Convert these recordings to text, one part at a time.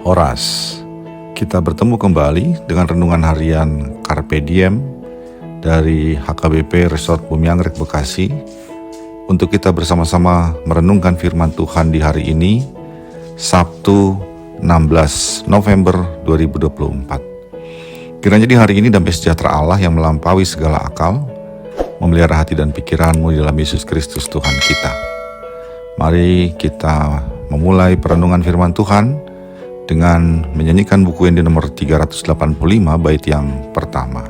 Horas. Kita bertemu kembali dengan renungan harian Carpe Diem dari HKBP Resort Bumi Anggrek Bekasi untuk kita bersama-sama merenungkan firman Tuhan di hari ini, Sabtu 16 November 2024. Kiranya di hari ini damai sejahtera Allah yang melampaui segala akal memelihara hati dan pikiranmu di dalam Yesus Kristus Tuhan kita. Mari kita memulai perenungan firman Tuhan dengan menyanyikan buku yang di nomor 385 bait yang pertama.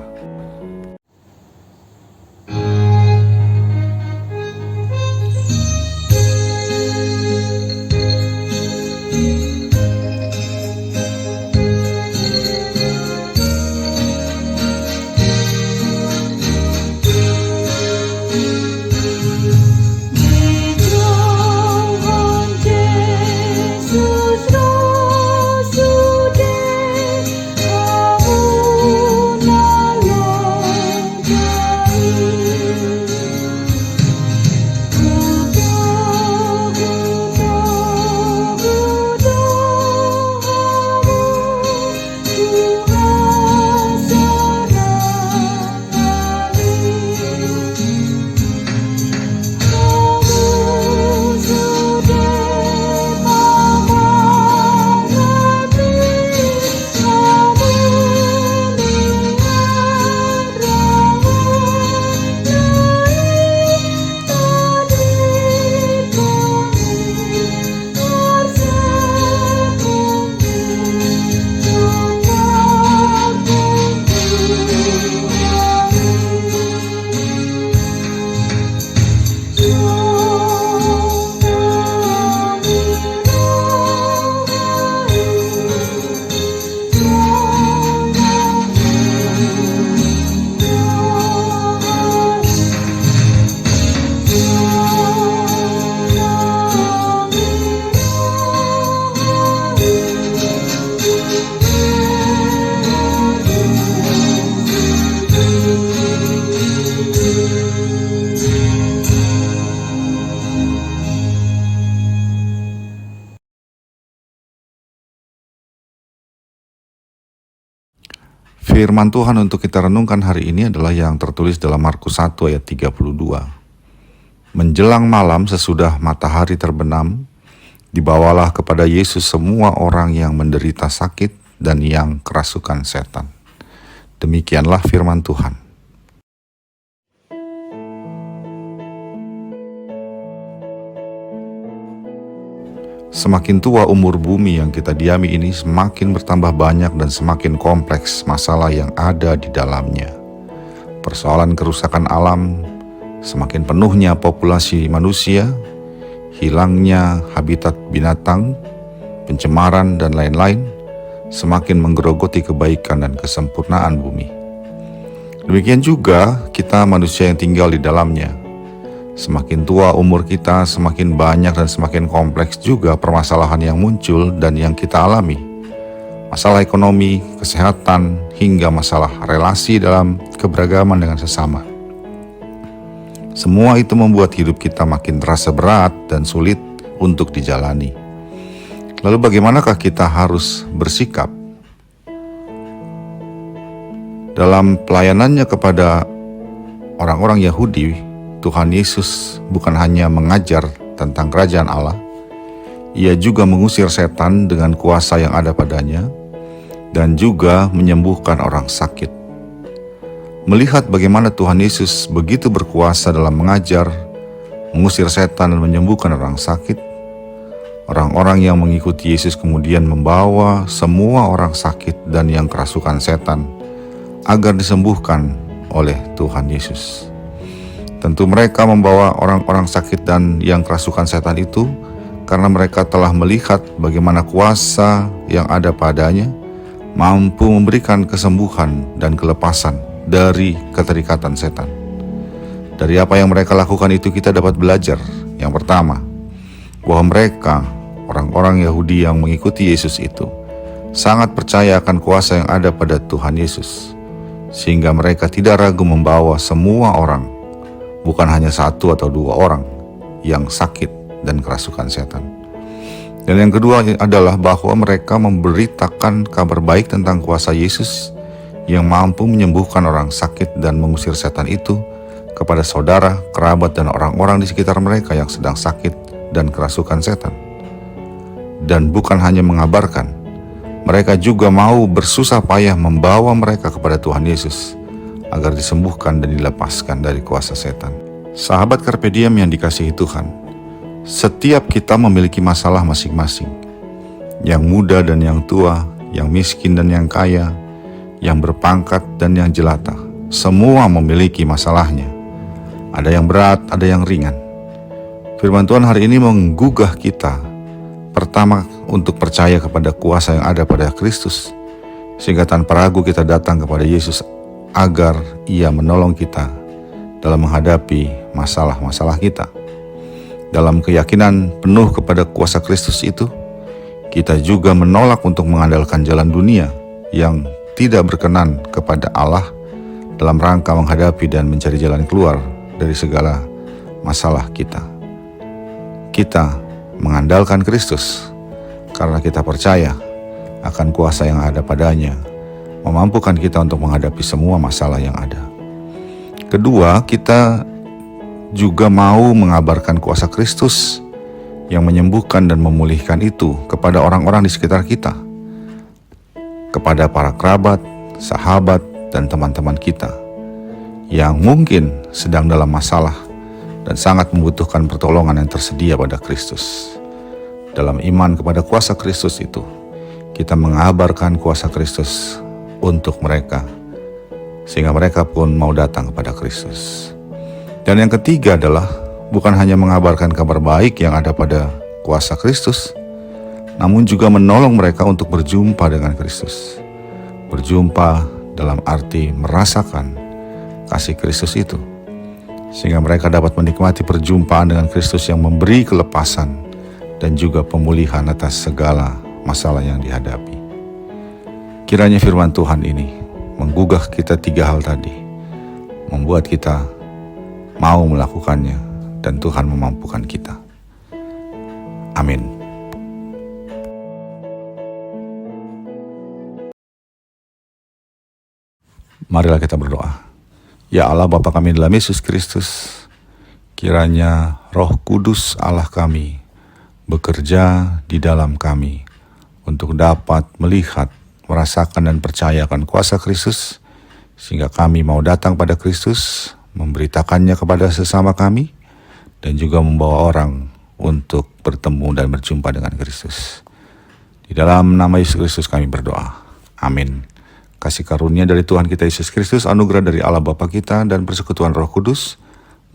Firman Tuhan untuk kita renungkan hari ini adalah yang tertulis dalam Markus 1 ayat 32. Menjelang malam sesudah matahari terbenam, dibawalah kepada Yesus semua orang yang menderita sakit dan yang kerasukan setan. Demikianlah firman Tuhan. Semakin tua umur bumi yang kita diami ini, semakin bertambah banyak dan semakin kompleks masalah yang ada di dalamnya. Persoalan kerusakan alam, semakin penuhnya populasi manusia, hilangnya habitat binatang, pencemaran dan lain-lain, semakin menggerogoti kebaikan dan kesempurnaan bumi. Demikian juga kita manusia yang tinggal di dalamnya. Semakin tua umur kita, semakin banyak dan semakin kompleks juga permasalahan yang muncul dan yang kita alami. Masalah ekonomi, kesehatan, hingga masalah relasi dalam keberagaman dengan sesama. Semua itu membuat hidup kita makin terasa berat dan sulit untuk dijalani. Lalu bagaimanakah kita harus bersikap? Dalam pelayanannya kepada orang-orang Yahudi, Tuhan Yesus bukan hanya mengajar tentang kerajaan Allah, Ia juga mengusir setan dengan kuasa yang ada padanya, dan juga menyembuhkan orang sakit. Melihat bagaimana Tuhan Yesus begitu berkuasa dalam mengajar, mengusir setan dan menyembuhkan orang sakit, orang-orang yang mengikuti Yesus kemudian membawa semua orang sakit dan yang kerasukan setan agar disembuhkan oleh Tuhan Yesus. Tentu mereka membawa orang-orang sakit dan yang kerasukan setan itu karena mereka telah melihat bagaimana kuasa yang ada padanya mampu memberikan kesembuhan dan kelepasan dari keterikatan setan. Dari apa yang mereka lakukan itu kita dapat belajar. Yang pertama, bahwa mereka, orang-orang Yahudi yang mengikuti Yesus itu, sangat percaya akan kuasa yang ada pada Tuhan Yesus, sehingga mereka tidak ragu membawa semua orang, bukan hanya satu atau dua orang yang sakit dan kerasukan setan. Dan yang kedua adalah bahwa mereka memberitakan kabar baik tentang kuasa Yesus yang mampu menyembuhkan orang sakit dan mengusir setan itu kepada saudara, kerabat, dan orang-orang di sekitar mereka yang sedang sakit dan kerasukan setan. Dan bukan hanya mengabarkan, mereka juga mau bersusah payah membawa mereka kepada Tuhan Yesus agar disembuhkan dan dilepaskan dari kuasa setan. Sahabat Carpe Diem yang dikasihi Tuhan, setiap kita memiliki masalah masing-masing. Yang muda dan yang tua, yang miskin dan yang kaya, yang berpangkat dan yang jelata, semua memiliki masalahnya. Ada yang berat, ada yang ringan. Firman Tuhan hari ini menggugah kita, pertama untuk percaya kepada kuasa yang ada pada Kristus, sehingga tanpa ragu kita datang kepada Yesus agar Ia menolong kita dalam menghadapi masalah-masalah kita. Dalam keyakinan penuh kepada kuasa Kristus itu, kita juga menolak untuk mengandalkan jalan dunia yang tidak berkenan kepada Allah dalam rangka menghadapi dan mencari jalan keluar dari segala masalah kita. Kita mengandalkan Kristus karena kita percaya akan kuasa yang ada padanya, memampukan kita untuk menghadapi semua masalah yang ada. Kedua, kita juga mau mengabarkan kuasa Kristus yang menyembuhkan dan memulihkan itu kepada orang-orang di sekitar kita, kepada para kerabat, sahabat, dan teman-teman kita yang mungkin sedang dalam masalah dan sangat membutuhkan pertolongan yang tersedia pada Kristus. Dalam iman kepada kuasa Kristus itu, kita mengabarkan kuasa Kristus untuk mereka, sehingga mereka pun mau datang kepada Kristus. Dan yang ketiga adalah bukan hanya mengabarkan kabar baik yang ada pada kuasa Kristus, namun juga menolong mereka untuk berjumpa dengan Kristus. Berjumpa dalam arti merasakan kasih Kristus itu, sehingga mereka dapat menikmati perjumpaan dengan Kristus yang memberi kelepasan dan juga pemulihan atas segala masalah yang dihadapi. Kiranya firman Tuhan ini menggugah kita tiga hal tadi, membuat kita mau melakukannya, dan Tuhan memampukan kita. Amin. Marilah kita berdoa. Ya Allah Bapa kami dalam Yesus Kristus, kiranya Roh Kudus Allah kami bekerja di dalam kami untuk dapat melihat, merasakan dan percayakan kuasa Kristus, sehingga kami mau datang pada Kristus, memberitakannya kepada sesama kami, dan juga membawa orang untuk bertemu dan berjumpa dengan Kristus. Di dalam nama Yesus Kristus kami berdoa. Amin. Kasih karunia dari Tuhan kita Yesus Kristus, anugerah dari Allah Bapa kita, dan persekutuan Roh Kudus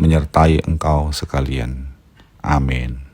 menyertai engkau sekalian. Amin.